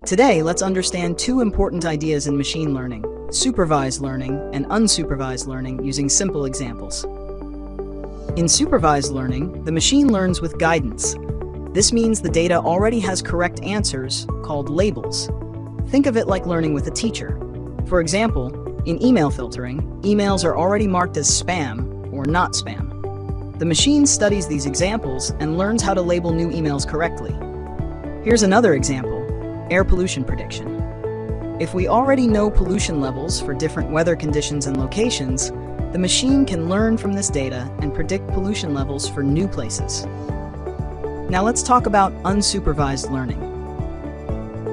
Today, let's understand two important ideas in machine learning: supervised learning and unsupervised learning, using simple examples. In supervised learning, the machine learns with guidance. This means the data already has correct answers, called labels. Think of it like learning with a teacher. For example, in email filtering, emails are already marked as spam or not spam. The machine studies these examples and learns how to label new emails correctly. Here's another example: air pollution prediction. If we already know pollution levels for different weather conditions and locations, the machine can learn from this data and predict pollution levels for new places. Now let's talk about unsupervised learning.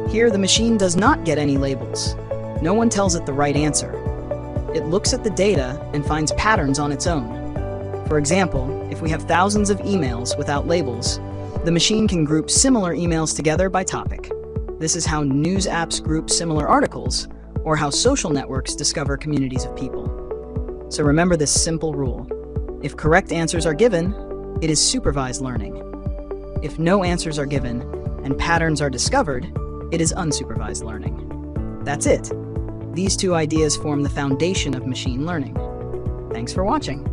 Here, the machine does not get any labels. No one tells it the right answer. It looks at the data and finds patterns on its own. For example, if we have thousands of emails without labels, the machine can group similar emails together by topic. This is how news apps group similar articles, or how social networks discover communities of people. So remember this simple rule: if correct answers are given, it is supervised learning. If no answers are given and patterns are discovered, it is unsupervised learning. That's it. These two ideas form the foundation of machine learning. Thanks for watching.